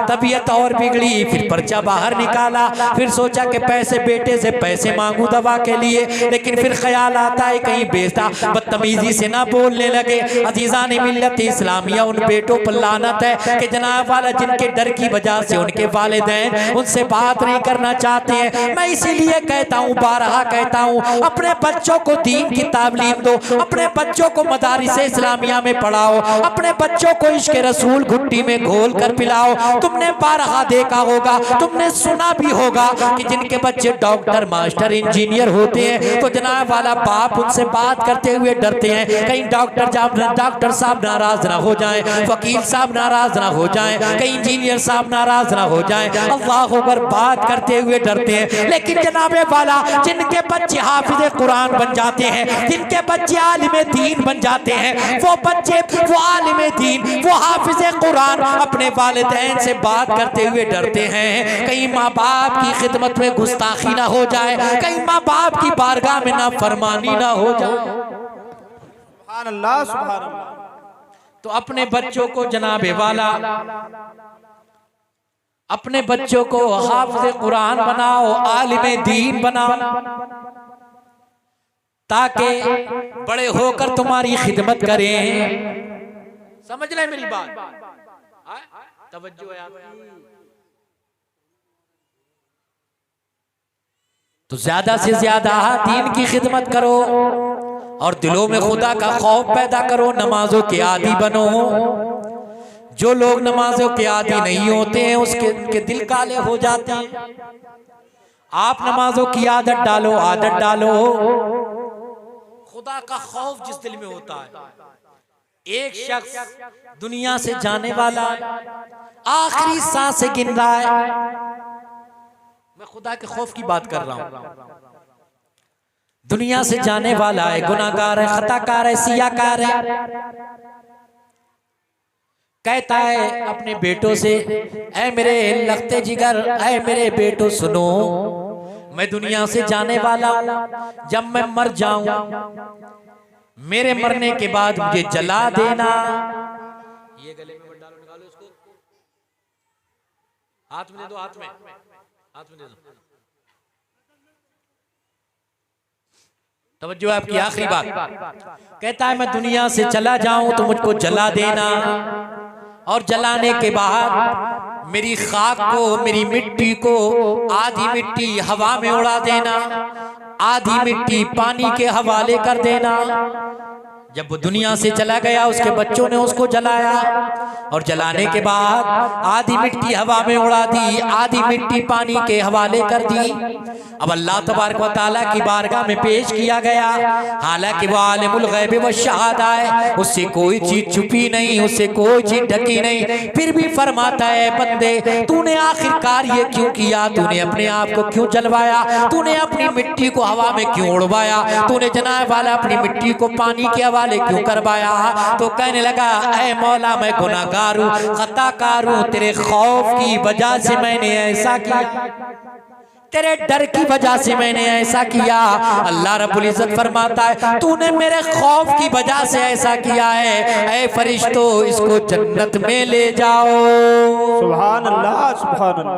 S1: तबीयत और बिगड़ी। फिर पर्चा बाहर निकाला, फिर सोचा कि पैसे बेटे से पैसे मांगू दवा के लिए, लेकिन फिर ख्याल आता है कहीं बेटा बदतमीजी से ना बोलने लगे। अजीज़ान मिल्लत इस्लामिया, उन बेटों पर लानत है कि जनाब वाला जिनके डर की वजह से उनके वालिदैन उनसे बात नहीं करना चाहते हैं। मैं इसीलिए कहता हूँ, बारहा कहता हूँ, अपने बच्चों को दीन की तालीम दो, अपने बच्चों को मदारिस इस्लामिया में पढ़ाओ, अपने बच्चों को इश्क रसूल घुट्टी में घोल कर पिलाओ। तुमने बारहा देखा होगा, तुमने सुना भी होगा कि जिनके बच्चे डॉक्टर, मास्टर, इंजीनियर होते हैं तो जनाब वाला बाप उनसे बात करते हुए डरते हैं, कहीं डॉक्टर साहब नाराज ना हो जाएं, वकील साहब नाराज ना हो जाएं, कहीं इंजीनियर साहब नाराज ना हो जाएं। अल्लाह अकबर, बात करते हुए डरते हैं। लेकिन जनाबे वाला जिनके बच्चे हाफिज़े कुरान बन जाते हैं, जिनके बच्चे आलिमे दीन बन जाते हैं, वो बच्चे, वो आलिमे दीन, वो हाफिज़े कुरान अपने वालिदैन से बात करते हुए डरते हैं, कहीं माँ बाप की खिदमत में गुस्ताखी ना हो जाए, कहीं माँ बाप की बारगाह में ना फरमानी ना हो जाए।
S2: सुभान अल्लाह, सुभान अल्लाह।
S1: तो अपने बच्चों को जनाबे वाला, अपने बच्चों को हाफिज़े कुरान बनाओ, आलिमे दीन बनाओ, ताकि बड़े होकर तुम्हारी खिदमत करें। समझ रहे मेरी बात? तवज्जो है आपकी? तो ज्यादा से ज्यादा दीन की खिदमत करो और दिलों में खुदा का खौफ पैदा करो, नमाजों के आदी बनो। जो लोग नमाजों के आदी नहीं होते हैं उनके दिल काले हो जाते हैं। आप नमाजों की आदत डालो, आदत डालो। खुदा का खौफ जिस दिल में होता है, एक शख्स दुनिया से जाने वाला आखिरी सांसें गिन रहा है, मैं खुदा के खौफ की बात कर रहा हूं। दुनिया से जाने वाला है, गुनाहगार है, खताकार है, सियाकार है, कहता है अपने बेटों से, ऐ मेरे लखते जिगर, ऐ मेरे बेटो सुनो, मैं दुनिया से जाने वाला हूं, जब मैं मर जाऊं, मेरे मरने के बाद मुझे जला देना। ये गले में डालो, निकालो इसको, हाथ में दे दो, हाथ में दे दो। तवज्जो है आपकी? आखिरी बात कहता है, मैं दुनिया से चला जाऊं तो मुझको जला देना, और जलाने के बाद मेरी खाक को, मेरी मिट्टी को, आधी मिट्टी हवा में उड़ा देना, आधी मिट्टी पानी के हवाले कर देना। जब वो दुनिया से चला गया, उसके बच्चों ने उसको जलाया, और जलाने के बाद आधी मिट्टी हवा में उड़ा दी, आधी मिट्टी पानी के हवाले कर दी। अब अल्लाह तबारक व तआला की बारगाह में पेश किया गया, हालांकि वो आलिमुल गैब व शहादा है, उससे कोई चीज छुपी नहीं, उससे कोई चीज ढकी नहीं, फिर भी फरमाता है, बंदे तूने आखिरकार ये क्यों किया? तूने अपने आप को क्यों जलवाया? तूने अपनी मिट्टी को हवा में क्यों उड़वाया? तूने जनाब वाला अपनी मिट्टी को पानी के हवाले क्यों करवाया? तो कहने लगा, ऐ मौला, मैं गुनाहगार हूं, खताकार हूं, तेरे खौफ की वजह से मैंने ऐसा किया, तेरे डर की वजह से मैंने ऐसा किया। अल्लाह रब्बुल इज्जत फरमाता है, तूने मेरे खौफ की वजह से ऐसा किया है, ऐ फरिश्तों इसको जन्नत में ले जाओ।
S2: सुभान अल्लाह, सुभान अल्लाह।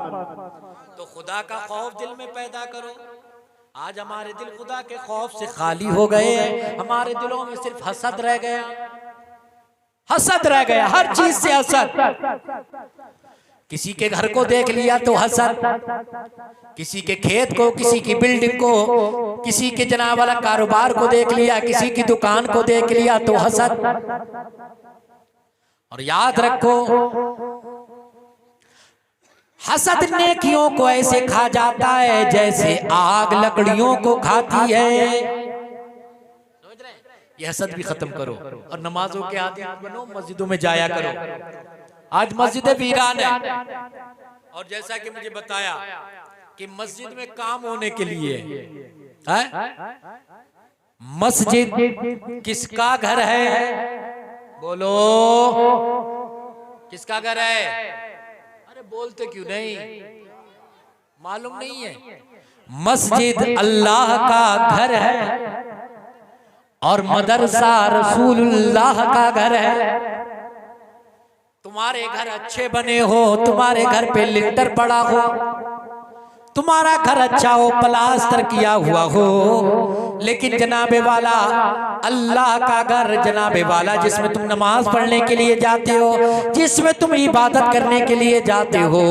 S1: तो खुदा का खौफ दिल में पैदा करो। आज हमारे दिल खुदा के खौफ से खाली हो गए हैं, हमारे दिलों में सिर्फ हसद रह गया, हसद रह गया, हर चीज से हसद। किसी के घर को देख लिया तो हसद, किसी के खेत को, किसी की बिल्डिंग को, किसी के जनाब वाला कारोबार को देख लिया, किसी की दुकान को देख लिया तो हसद। और याद रखो, हसद नेकियों को ऐसे खा जाता है जैसे आग लकड़ियों को खाती है। ये हसद भी खत्म करो और नमाजों के आदि बनो, मस्जिदों में जाया करो। आज मस्जिदें वीरान है, और जैसा कि मुझे बताया कि मस्जिद में काम होने के लिए है? मस्जिद किसका घर है? बोलो, किसका घर है? अरे बोलते क्यों नहीं? मालूम नहीं है? मस्जिद अल्लाह का घर है और मदरसा रसूलुल्लाह का घर है। तुम्हारे घर अच्छे बने हो, तुम्हारे घर पे लिंटर पड़ा हो, तुम्हारा घर अच्छा हो, प्लास्टर किया हुआ हो, लेकिन जनाबे वाला अल्लाह का घर, जनाबे वाला जिसमें तुम नमाज पढ़ने के लिए जाते हो, जिसमें तुम इबादत करने के लिए जाते हो,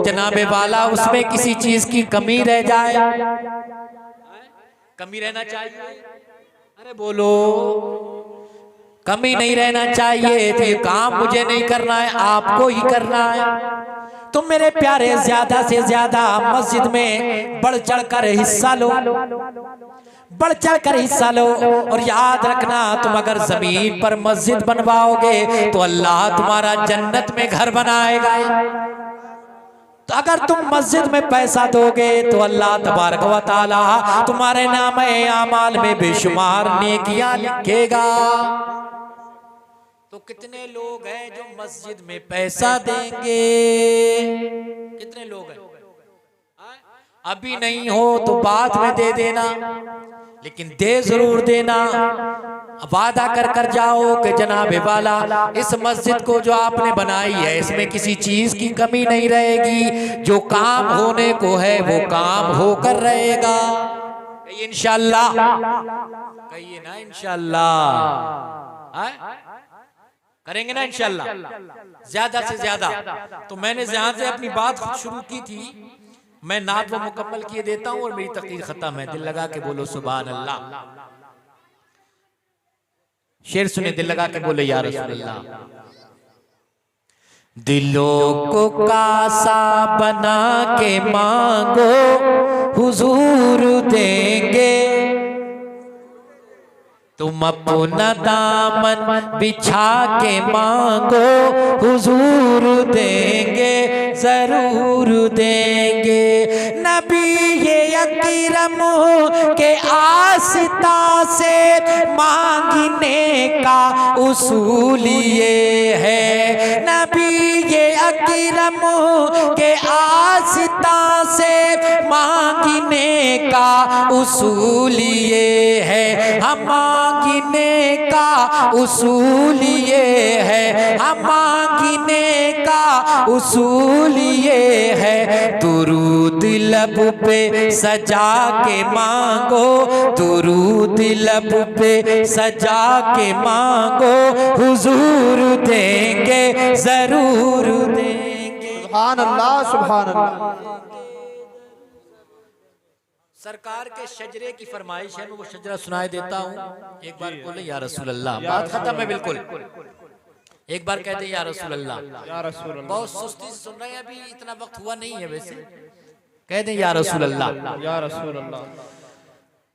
S1: जनाबे वाला उसमें किसी चीज की कमी रह जाए, कमी रहना चाहिए? अरे बोलो, कमी नहीं रहना चाहिए। तो ये काम मुझे नहीं करना है, आपको ही करना है। तुम मेरे प्यारे ज्यादा से ज्यादा मस्जिद में बढ़ चढ़ कर हिस्सा लो, बढ़ चढ़ कर हिस्सा लो। और याद रखना, तुम अगर जमीन पर मस्जिद बनवाओगे तो अल्लाह तुम्हारा जन्नत में घर बनाएगा। तो अगर तुम मस्जिद में पैसा दोगे तो अल्लाह तबारक व तआला तुम्हारे नामे आमाल में बेशुमार नेकियां लिखेगा। तो कितने लोग हैं जो मस्जिद में पैसा देंगे? कितने लोग हैं? अभी नहीं हो तो बाद में दे देना, लेकिन दे जरूर देना। वादा कर कर जाओ कि जनाबे वाला इस मस्जिद को जो आपने बनाई है इसमें किसी चीज की कमी नहीं रहेगी। जो काम होने को है वो काम होकर रहेगा। कहिए इंशाअल्लाह, कहिए ना इंशाअल्लाह। करेंगे ना इंशाअल्लाह, ज्यादा से ज्यादा। तो मैंने जहां से अपनी बात शुरू की थी, मैं नात वो मुकम्मल किए देता हूं और मेरी तकरीर खत्म है। दिल लगा के बोलो सुभान अल्लाह। शेर सुने, दिल लगा के बोले या रसूल अल्लाह। दिलों को कासा बना के मांगो हुजूर देंगे। तुम अपना दामन बिछा के मांगो हुजूर देंगे, जरूर देंगे। नबी ये अकरम के आस्था से मांगने का उसूल ये है। नबी ये अकरम के आस्था से मांगने का उसूल ये है। हम मांगने का उसूल ये है, हम मांगने का उसूल ये है। दुरूद लब पे सजा के मांगो, दुरूद लब पे सजा के मांगो, हुजूर देंगे, जरूर देंगे।
S2: सुभान अल्लाह, सुभान अल्लाह।
S1: सरकार के शजरे की फरमाइश है, मैं वो शजरा सुनाए देता हूँ। एक बार बोले या रसूल अल्लाह। बात खत्म है बिल्कुल। एक बार कहते या रसूल अल्लाह।
S2: या रसूल अल्लाह।
S1: बहुत सुस्ती से सुन रहे हैं, अभी इतना वक्त हुआ नहीं है वैसे। कह दें या रसूल अल्लाह।
S2: या रसूल अल्लाह।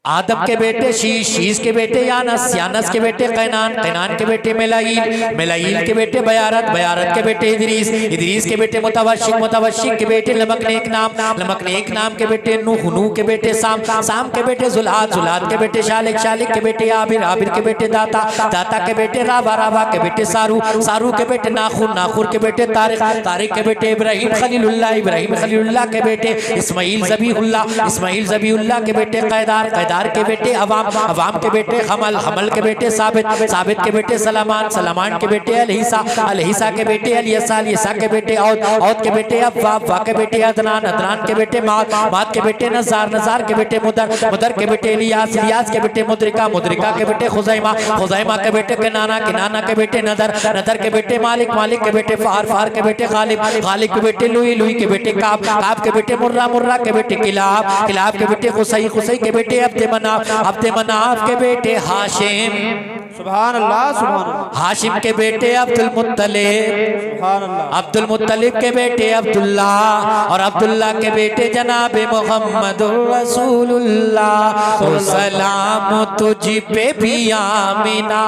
S1: आदम के बेटे शीश, शीश के बेटे यानस, यानस के बेटे कैनान, कैनान के बेटे मेलाईल, मेलाईल के बेटे बयारत, बयारत के बेटे इदरीस, इदरीस के बेटे मुतवशिक, मुतवशिक के बेटे लमकनेक नाम, लमकनेक नाम के बेटे नूह, नूह के बेटे साम, साम के बेटे जुल्हाद, जुल्हाद के बेटे शालिक, शालिक के बेटे आबिर, आबिर के बेटे दाता, दाता के बेटे रावा, रावा के बेटे सारू, सारू के बेटे नाखुर, नाखुर के बेटे तारिक, तारिक के बेटे इब्राहिम खलीलुल्लाह, इब्राहिम खलीलुल्लाह के बेटे इस्माइल ज़बीहुल्लाह, इस्माइल ज़बीहुल्लाह के बेटे कैदार, कैदार के बेटे अवाम, अवाम के बेटे हमल, हमल के बेटे साबित, साबित के बेटे सलामान, सलामान के बेटे अलहिसा, अलहिसा के बेटे अलियसा, अलियसा के बेटे औद, औद के बेटे अफ़्वा, अफ़्वा के बेटे अदनान, अदनान के बेटे माद, माद के बेटे नज़ार, नज़ार के बेटे मुदर, मुदर के बेटे इलियास, इलियास के बेटे मुद्रिका, मुद्रिका के बेटे खुज़ैमा, खुज़ैमा के बेटे किनाना, किनाना के बेटे नदर, नदर के बेटे मालिक, मालिक के बेटे फार, फार के बेटे खालिब, खालिब के बेटे लुई, लुई के बेटे काब, काब के बेटे मुर्रा, मुर्रा के बेटे किलाब, किलाब के बेटे खुसई, खुसई के बेटे अब्द मनाफ, अब्द मनाफ के बेटे हाशिम,
S2: सुभान अल्लाह, सुभान अल्लाह।
S1: हाशिम के बेटे अब्दुल मुत्तलिब,
S2: सुभान अल्लाह।
S1: अब्दुल मुत्तलिब के बेटे अब्दुल्ला, और अब्दुल्ला के बेटे जनाबे मोहम्मदुर रसूलुल्लाह। ओ सलाम तुझ पे भी आमिना,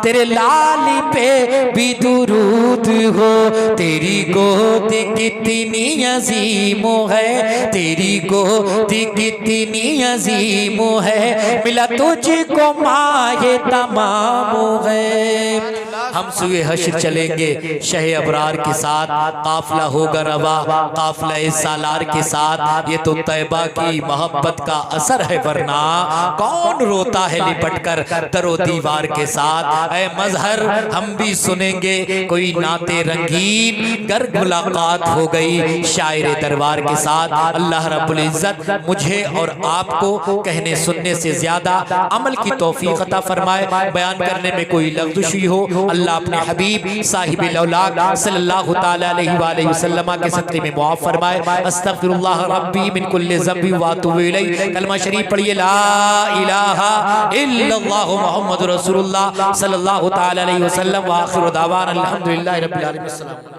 S1: तेरे लाली पे भी दुरूद हो। तेरी गोद कितनी अजीम है, तेरी गोद कितनी अजीम है। मिला तुझको माये तमाम है। हम सुए हश्र चलेंगे शह अबरार के साथ, काफिला होगा रवा, काफिला सालार के साथ। ये तो तैबा की मोहब्बत का असर है, वरना कौन रोता है लिपट कर दरो दीवार के साथ। ऐ मजहर हम भी सुनेंगे कोई नाते रंगीन, गर मुलाकात हो गई शायर दरबार के साथ। अल्लाह रब्बुल इज्जत मुझे और आपको कहने सुनने से ज्यादा अमल की तौफीक अता फरमाए। बयान करने में कोई लग़ज़िश हो, अल्लाह अल्लाह अपने हबीब साहिब लौलाक सल्लल्लाहु ताला अलैहि वसल्लम के सदक़े में मुआफ़ फरमाए। अस्तग़फिरुल्लाह रब्बी मिन कुल्लि ज़ंबि व अतूबु इलैह। कलमा शरीफ पढ़िए, ला इलाहा इल्लल्लाह मुहम्मदुर रसूलुल्लाह सल्लल्लाहु ताला अलैहि वसल्लम व आखिरु दावाना अल्हम्दुलिल्लाहि रब्बिल आलमीन।